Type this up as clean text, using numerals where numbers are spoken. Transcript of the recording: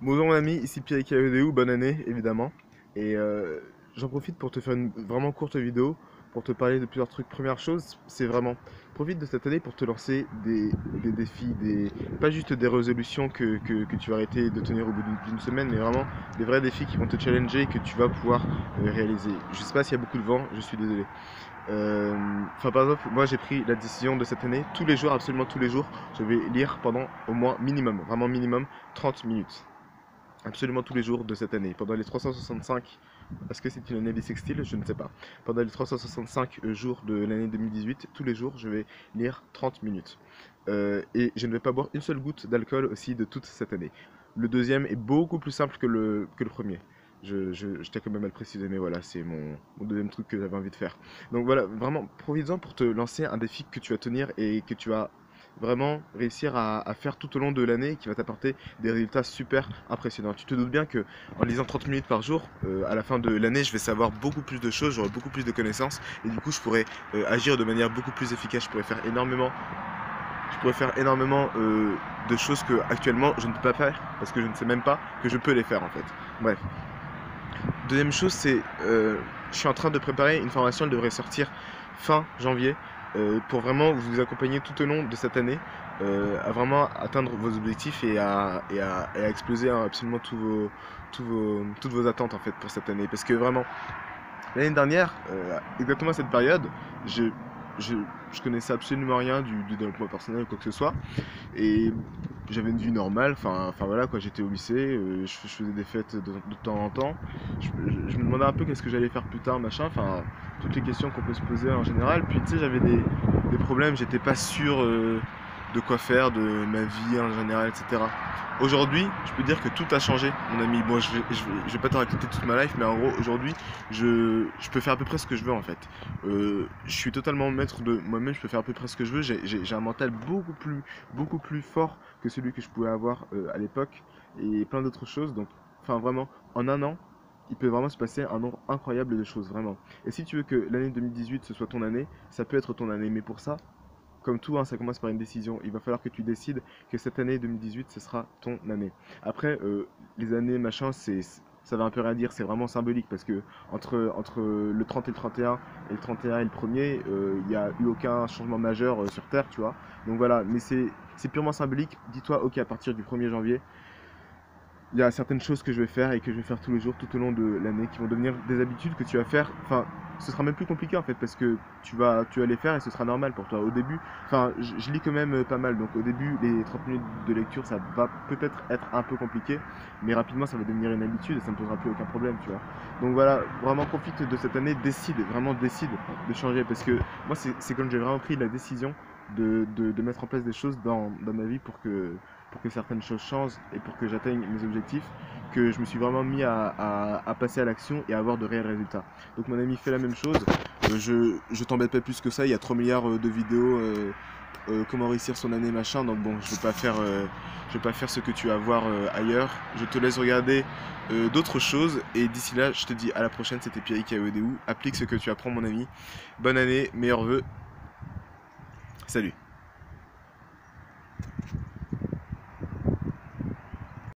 Bonjour mon ami, ici Pierre Kavedéou, bonne année évidemment. Et j'en profite pour te faire une vraiment courte vidéo, pour te parler de plusieurs trucs. Première chose, c'est vraiment, profite de cette année pour te lancer des défis, pas juste des résolutions que tu vas arrêter de tenir au bout d'une semaine, mais vraiment des vrais défis qui vont te challenger et que tu vas pouvoir réaliser. Je sais pas s'il y a beaucoup de vent, je suis désolé. Enfin, par exemple, moi j'ai pris la décision de cette année, tous les jours, absolument tous les jours, je vais lire pendant au moins minimum, vraiment minimum, 30 minutes. Absolument tous les jours de cette année. Pendant les 365, est-ce que c'est une année bissextile? Je ne sais pas. Pendant les 365 jours de l'année 2018, tous les jours, je vais lire 30 minutes. Et je ne vais pas boire une seule goutte d'alcool aussi de toute cette année. Le deuxième est beaucoup plus simple que le premier. Je tiens quand même à le préciser, mais voilà, c'est mon deuxième truc que j'avais envie de faire. Donc voilà, vraiment, profites-en pour te lancer un défi que tu vas tenir et que tu vas vraiment réussir à faire tout au long de l'année qui va t'apporter des résultats super impressionnants. Tu te doutes bien que en lisant 30 minutes par jour, à la fin de l'année, je vais savoir beaucoup plus de choses, j'aurai beaucoup plus de connaissances et du coup, je pourrai agir de manière beaucoup plus efficace. Je pourrais faire énormément de choses que actuellement je ne peux pas faire parce que je ne sais même pas que je peux les faire en fait. Bref. Deuxième chose, c'est je suis en train de préparer une formation, elle devrait sortir fin janvier pour vraiment vous accompagner tout au long de cette année à vraiment atteindre vos objectifs et à exploser hein, absolument toutes vos attentes en fait pour cette année. Parce que vraiment, l'année dernière, exactement à cette période, je, je, je connaissais absolument rien du développement personnel ou quoi que ce soit. Et j'avais une vie normale, enfin voilà quoi, j'étais au lycée, je faisais des fêtes de temps en temps. Je me demandais un peu qu'est-ce que j'allais faire plus tard, machin, enfin toutes les questions qu'on peut se poser en général. Puis tu sais, j'avais des problèmes, j'étais pas sûr de quoi faire, de ma vie en général, etc. Aujourd'hui, je peux dire que tout a changé, mon ami. Bon, je vais pas te raconter toute ma life, mais en gros, aujourd'hui, je peux faire à peu près ce que je veux en fait. Je suis totalement maître de moi-même, je peux faire à peu près ce que je veux. J'ai un mental beaucoup plus fort que celui que je pouvais avoir à l'époque et plein d'autres choses. Donc, enfin vraiment, en un an, il peut vraiment se passer un nombre incroyable de choses, vraiment. Et si tu veux que l'année 2018 ce soit ton année, ça peut être ton année. Mais pour ça, comme tout, hein, ça commence par une décision. Il va falloir que tu décides que cette année 2018, ce sera ton année. Après, les années machin, ça va un peu rien dire, c'est vraiment symbolique parce que entre le 30 et le 31 et le 31 et le premier, il n'y a eu aucun changement majeur sur Terre, tu vois. Donc voilà, mais c'est purement symbolique. Dis-toi, ok, à partir du 1er janvier, il y a certaines choses que je vais faire et que je vais faire tous les jours tout au long de l'année qui vont devenir des habitudes que tu vas faire. Enfin, ce sera même plus compliqué en fait parce que tu vas les faire et ce sera normal pour toi. Au début, enfin, je lis quand même pas mal donc au début, les 30 minutes de lecture ça va peut-être être un peu compliqué, mais rapidement ça va devenir une habitude et ça ne posera plus aucun problème, tu vois. Donc voilà, vraiment profite de cette année, vraiment décide de changer parce que moi, c'est quand j'ai vraiment pris la décision de mettre en place des choses dans ma vie pour que certaines choses changent et pour que j'atteigne mes objectifs, que je me suis vraiment mis à passer à l'action et à avoir de réels résultats. Donc mon ami fait la même chose. Je t'embête pas plus que ça, il y a 3 milliards de vidéos comment réussir son année machin, donc bon je vais pas faire ce que tu vas voir ailleurs. Je te laisse regarder d'autres choses et d'ici là je te dis à la prochaine, c'était Pierre Kavedéou. Applique ce que tu apprends mon ami. Bonne année, meilleurs vœux. Salut.